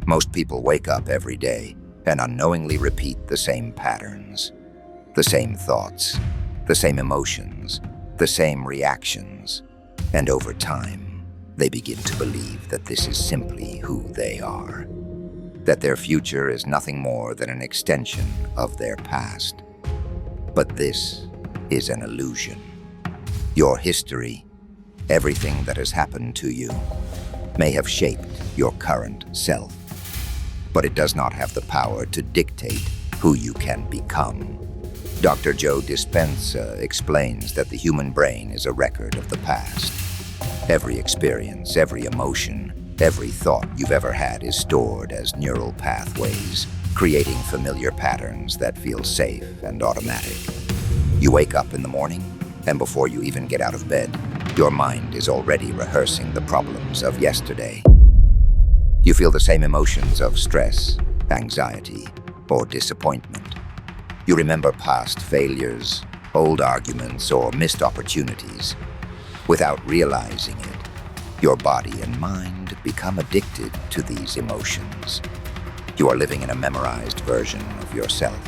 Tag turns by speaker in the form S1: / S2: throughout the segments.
S1: Most people wake up every day and unknowingly repeat the same patterns, the same thoughts, the same emotions, the same reactions. And over time, they begin to believe that this is simply who they are, that their future is nothing more than an extension of their past. But this is an illusion. Your history, everything that has happened to you, may have shaped your current self, but it does not have the power to dictate who you can become. Dr. Joe Dispenza explains that the human brain is a record of the past. Every experience, every emotion, every thought you've ever had is stored as neural pathways, creating familiar patterns that feel safe and automatic. You wake up in the morning, and before you even get out of bed, your mind is already rehearsing the problems of yesterday. You feel the same emotions of stress, anxiety, or disappointment. You remember past failures, old arguments, or missed opportunities. Without realizing it, your body and mind become addicted to these emotions. You are living in a memorized version of yourself.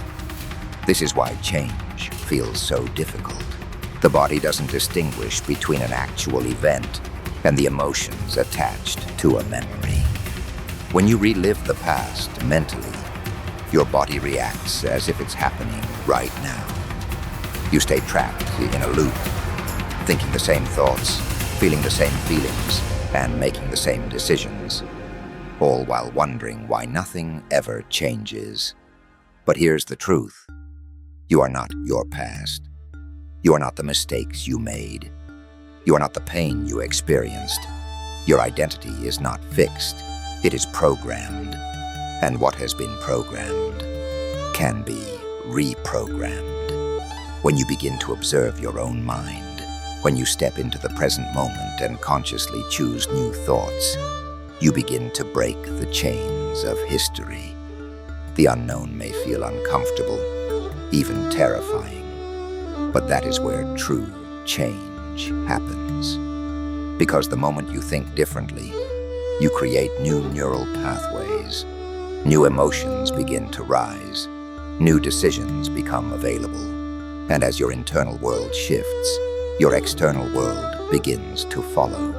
S1: This is why change feels so difficult. The body doesn't distinguish between an actual event and the emotions attached to a memory. When you relive the past mentally, your body reacts as if it's happening right now. You stay trapped in a loop, thinking the same thoughts, feeling the same feelings, and making the same decisions, all while wondering why nothing ever changes. But here's the truth. You are not your past. You are not the mistakes you made. You are not the pain you experienced. Your identity is not fixed. It is programmed. And what has been programmed can be reprogrammed. When you begin to observe your own mind, when you step into the present moment and consciously choose new thoughts, you begin to break the chains of history. The unknown may feel uncomfortable, even terrifying, but that is where true change happens. Because the moment you think differently, you create new neural pathways. New emotions begin to rise. New decisions become available. And as your internal world shifts, your external world begins to follow.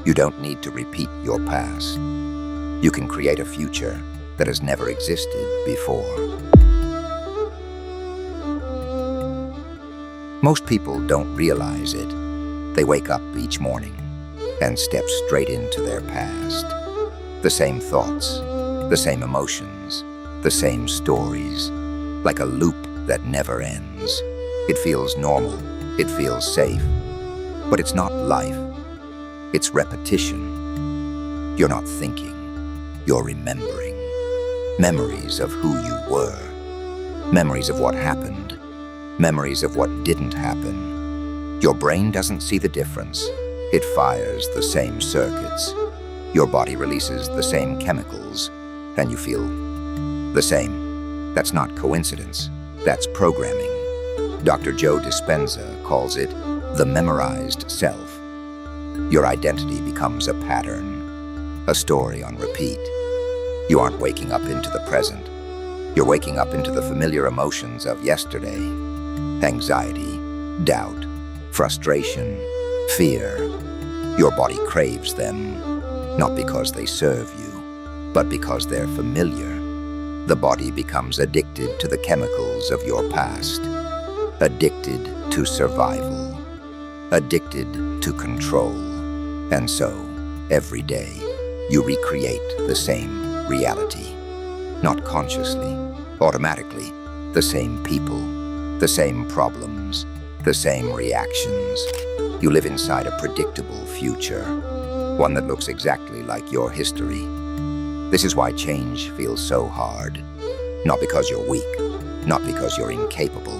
S1: You don't need to repeat your past. You can create a future that has never existed before. Most people don't realize it. They wake up each morning and step straight into their past. The same thoughts, the same emotions, the same stories, like a loop that never ends. It feels normal, it feels safe, but it's not life. It's repetition. You're not thinking, you're remembering. Memories of who you were, memories of what happened, memories of what didn't happen. Your brain doesn't see the difference. It fires the same circuits. Your body releases the same chemicals, and you feel the same. That's not coincidence. That's programming. Dr. Joe Dispenza calls it the memorized self. Your identity becomes a pattern, a story on repeat. You aren't waking up into the present. You're waking up into the familiar emotions of yesterday. Anxiety, doubt, frustration, fear. Your body craves them, not because they serve you, but because they're familiar. The body becomes addicted to the chemicals of your past, addicted to survival, addicted to control. And so, every day, you recreate the same reality. Not consciously, automatically, the same people, the same problems, the same reactions. You live inside a predictable future, one that looks exactly like your history. This is why change feels so hard. Not because you're weak, not because you're incapable,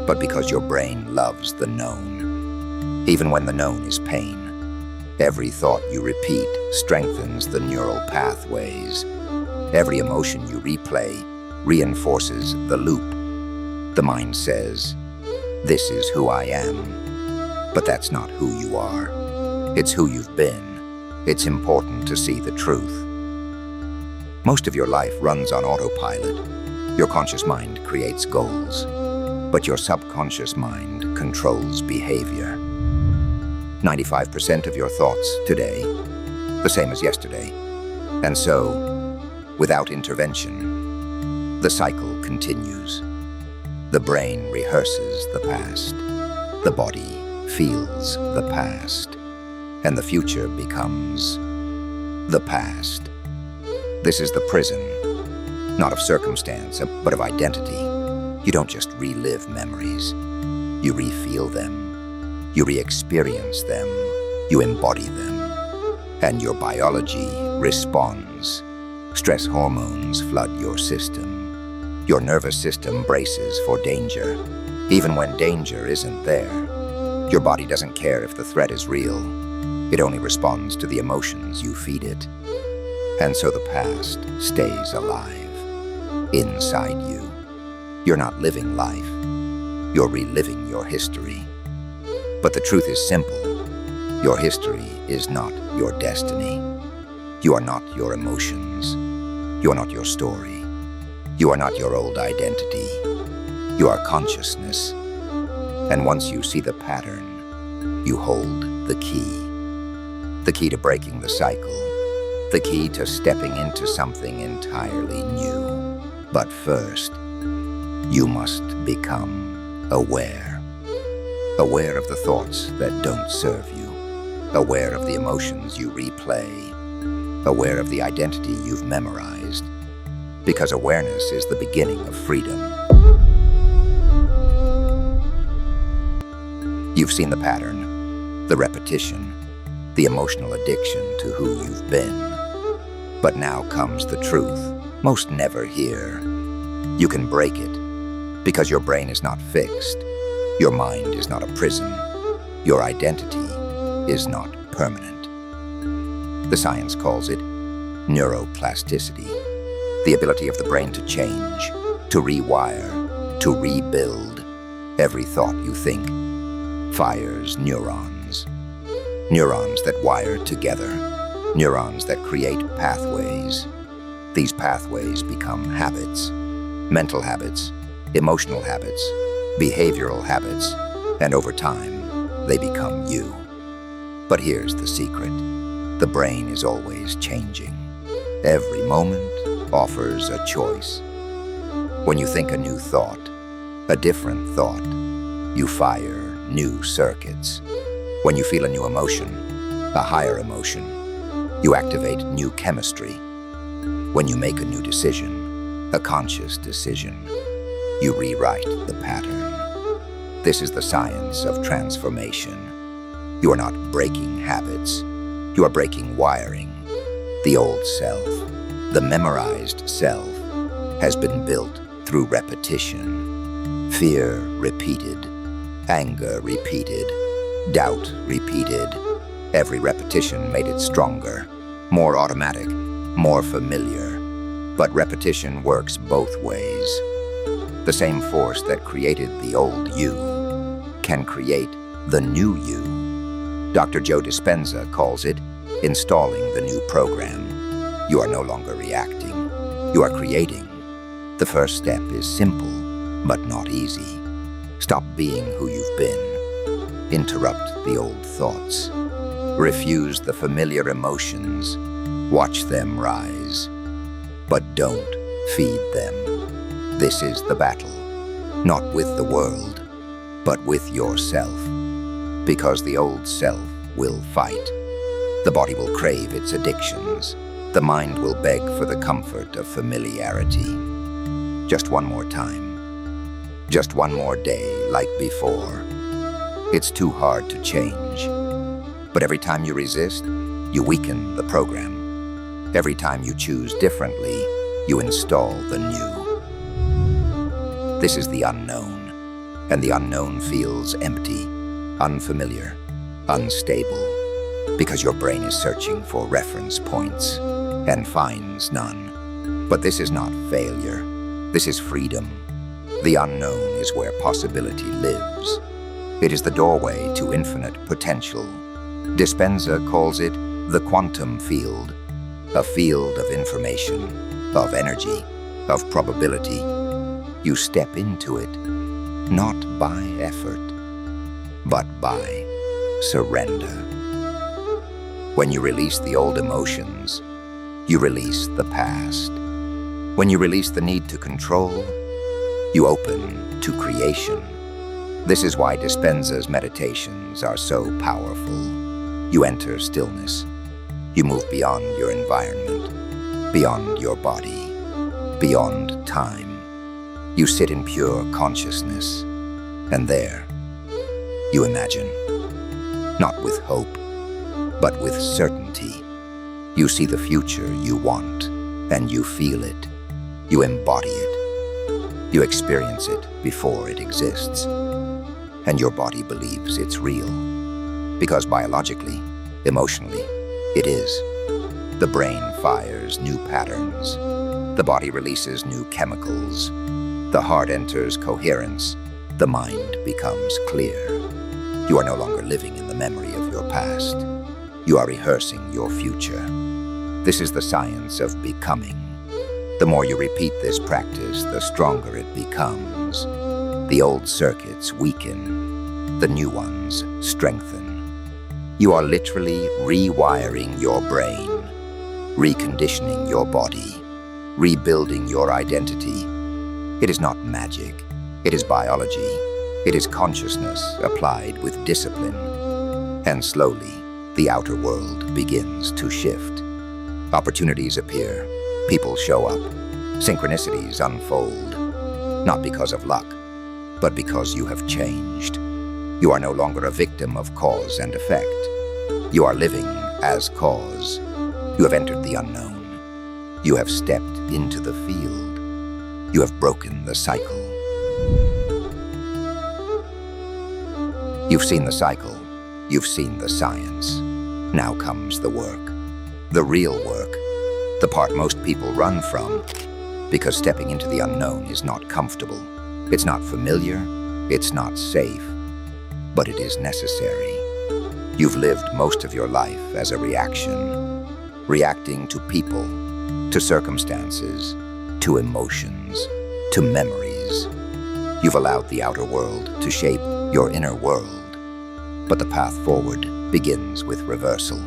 S1: but because your brain loves the known. Even when the known is pain, every thought you repeat strengthens the neural pathways. Every emotion you replay reinforces the loop. The mind says, "This is who I am." But that's not who you are. It's who you've been. It's important to see the truth. Most of your life runs on autopilot. Your conscious mind creates goals, but your subconscious mind controls behavior. 95% of your thoughts today, the same as yesterday. And so, without intervention, the cycle continues. The brain rehearses the past. The body feels the past. And the future becomes the past. This is the prison, not of circumstance, but of identity. You don't just relive memories. You re-feel them. You re-experience them. You embody them. And your biology responds. Stress hormones flood your system. Your nervous system braces for danger. Even when danger isn't there, your body doesn't care if the threat is real. It only responds to the emotions you feed it. And so the past stays alive, inside you. You're not living life. You're reliving your history. But the truth is simple. Your history is not your destiny. You are not your emotions. You are not your story. You are not your old identity. You are consciousness. And once you see the pattern, you hold the key. The key to breaking the cycle. The key to stepping into something entirely new. But first, you must become aware. Aware of the thoughts that don't serve you. Aware of the emotions you replay. Aware of the identity you've memorized. Because awareness is the beginning of freedom. You've seen the pattern, the repetition, the emotional addiction to who you've been. But now comes the truth, most never hear. You can break it, because your brain is not fixed. Your mind is not a prison. Your identity is not permanent. The science calls it neuroplasticity, the ability of the brain to change, to rewire, to rebuild. Every thought you think fires neurons. Neurons that wire together. Neurons that create pathways. These pathways become habits. Mental habits, emotional habits, behavioral habits, and over time, they become you. But here's the secret. The brain is always changing. Every moment offers a choice. When you think a new thought, a different thought, you fire new circuits. When you feel a new emotion, a higher emotion, you activate new chemistry. When you make a new decision, a conscious decision, you rewrite the pattern. This is the science of transformation. You are not breaking habits. You are breaking wiring. The old self, the memorized self, has been built through repetition. Fear repeated, anger repeated, doubt repeated. Every repetition made it stronger, more automatic, more familiar. But repetition works both ways. The same force that created the old you can create the new you. Dr. Joe Dispenza calls it installing the new program. You are no longer reacting. You are creating. The first step is simple, but not easy. Stop being who you've been. Interrupt the old thoughts. Refuse the familiar emotions. Watch them rise. But don't feed them. This is the battle, not with the world, but with yourself. Because the old self will fight. The body will crave its addictions. The mind will beg for the comfort of familiarity. Just one more time. Just one more day like before. It's too hard to change. But every time you resist, you weaken the program. Every time you choose differently, you install the new. This is the unknown, and the unknown feels empty, unfamiliar, unstable, because your brain is searching for reference points and finds none. But this is not failure. This is freedom. The unknown is where possibility lives. It is the doorway to infinite potential. Dispenza calls it the quantum field, a field of information, of energy, of probability. You step into it, not by effort, but by surrender. When you release the old emotions, you release the past. When you release the need to control, you open to creation. This is why Dispenza's meditations are so powerful. You enter stillness. You move beyond your environment, beyond your body, beyond time. You sit in pure consciousness, and there, you imagine, not with hope, but with certainty. You see the future you want, and you feel it. You embody it. You experience it before it exists. And your body believes it's real. Because biologically, emotionally, it is. The brain fires new patterns. The body releases new chemicals. The heart enters coherence. The mind becomes clear. You are no longer living in the memory of your past. You are rehearsing your future. This is the science of becoming. The more you repeat this practice, the stronger it becomes. The old circuits weaken. The new ones strengthen. You are literally rewiring your brain, reconditioning your body, rebuilding your identity. It is not magic. It is biology. It is consciousness applied with discipline. And slowly, the outer world begins to shift. Opportunities appear. People show up. Synchronicities unfold. Not because of luck, but because you have changed. You are no longer a victim of cause and effect. You are living as cause. You have entered the unknown. You have stepped into the field. You have broken the cycle. You've seen the cycle. You've seen the science. Now comes the work. The real work. The part most people run from. Because stepping into the unknown is not comfortable. It's not familiar. It's not safe. But it is necessary. You've lived most of your life as a reaction. Reacting to people, to circumstances, to emotions, to memories. You've allowed the outer world to shape your inner world. But the path forward begins with reversal.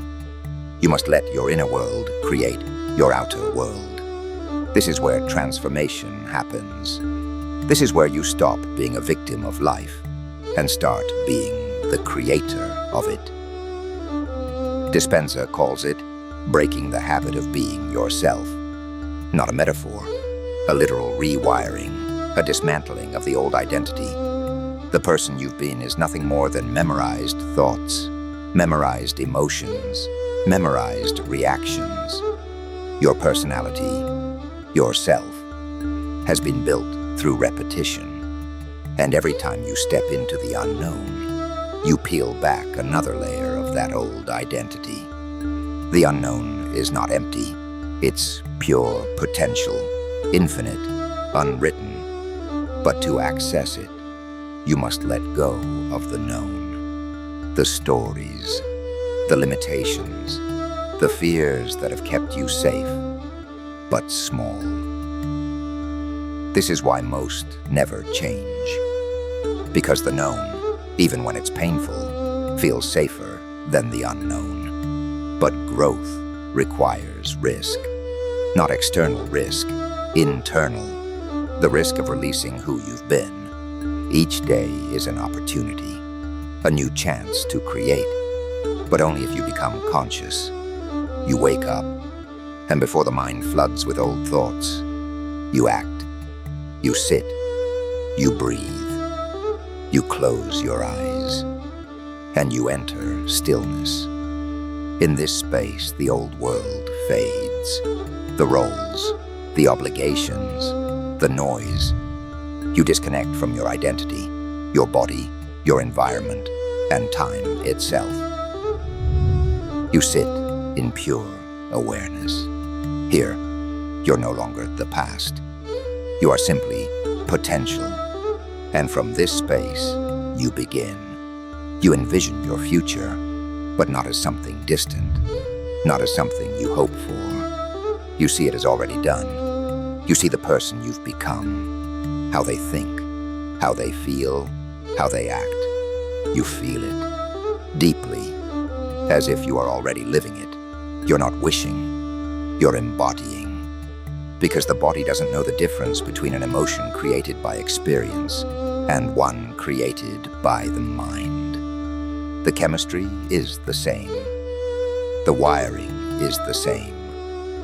S1: You must let your inner world create your outer world. This is where transformation happens. This is where you stop being a victim of life and start being the creator of it. Dispenza calls it breaking the habit of being yourself. Not a metaphor, a literal rewiring, a dismantling of the old identity. The person you've been is nothing more than memorized thoughts, memorized emotions, memorized reactions. Your personality, yourself, has been built through repetition. And every time you step into the unknown, you peel back another layer of that old identity. The unknown is not empty. It's pure potential, infinite, unwritten. But to access it, you must let go of the known, the stories, the limitations, the fears that have kept you safe, but small. This is why most never change. Because the known, even when it's painful, feels safer than the unknown. But growth requires risk. Not external risk, internal. The risk of releasing who you've been. Each day is an opportunity, a new chance to create. But only if you become conscious. You wake up, and before the mind floods with old thoughts, you act, you sit, you breathe, you close your eyes, and you enter stillness. In this space, the old world fades. The roles, the obligations, the noise. You disconnect from your identity, your body, your environment, and time itself. You sit in pure awareness. Here, you're no longer the past. You are simply potential. And from this space, you begin. You envision your future, but not as something distant, not as something you hope for. You see it as already done, You see the person you've become, how they think, how they feel, how they act. You feel it deeply, as if you are already living it. You're not wishing, you're embodying. Because the body doesn't know the difference between an emotion created by experience and one created by the mind. The chemistry is the same. The wiring is the same.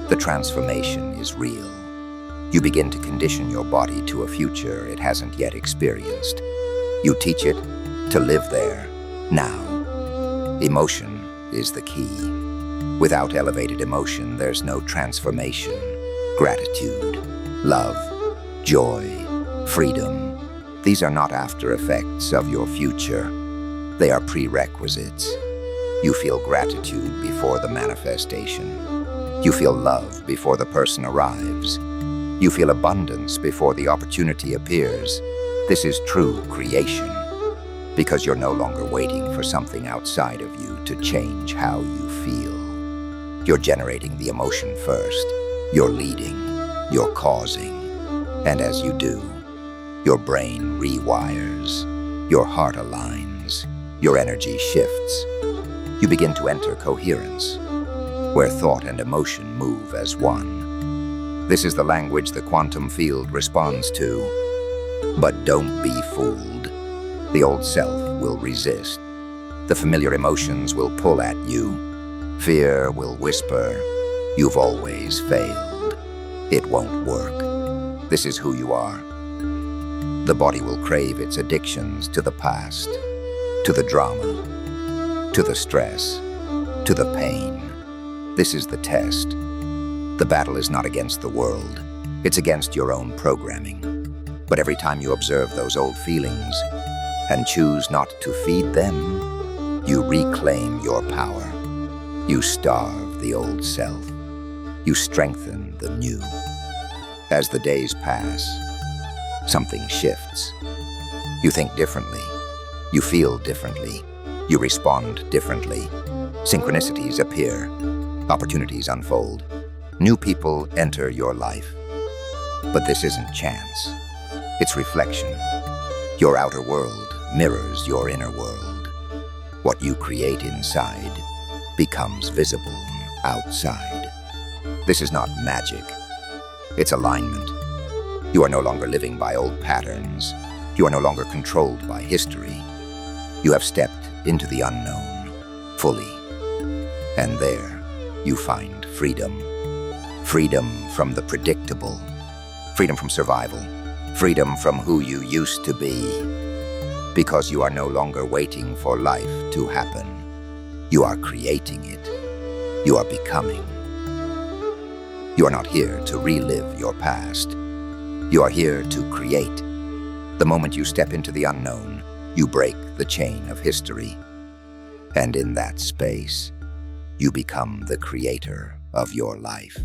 S1: The transformation is real. You begin to condition your body to a future it hasn't yet experienced. You teach it to live there, now. Emotion is the key. Without elevated emotion, there's no transformation. Gratitude, love, joy, freedom. These are not after effects of your future. They are prerequisites. You feel gratitude before the manifestation. You feel love before the person arrives. You feel abundance before the opportunity appears. This is true creation, because you're no longer waiting for something outside of you to change how you feel. You're generating the emotion first. You're leading, you're causing, and as you do, your brain rewires, your heart aligns, your energy shifts. You begin to enter coherence, where thought and emotion move as one. This is the language the quantum field responds to. But don't be fooled. The old self will resist. The familiar emotions will pull at you. Fear will whisper, "You've always failed. It won't work." This is who you are. The body will crave its addictions to the past, to the drama, to the stress, to the pain. This is the test. The battle is not against the world. It's against your own programming. But every time you observe those old feelings and choose not to feed them, you reclaim your power. You starve the old self. You strengthen the new. As the days pass, something shifts. You think differently. You feel differently. You respond differently. Synchronicities appear. Opportunities unfold. New people enter your life. But this isn't chance. It's reflection. Your outer world mirrors your inner world. What you create inside becomes visible outside. This is not magic. It's alignment. You are no longer living by old patterns. You are no longer controlled by history. You have stepped into the unknown, fully. And there, you find freedom. Freedom from the predictable. Freedom from survival. Freedom from who you used to be. Because you are no longer waiting for life to happen. You are creating it. You are becoming. You are not here to relive your past. You are here to create. The moment you step into the unknown, you break the chain of history. And in that space, you become the creator of your life.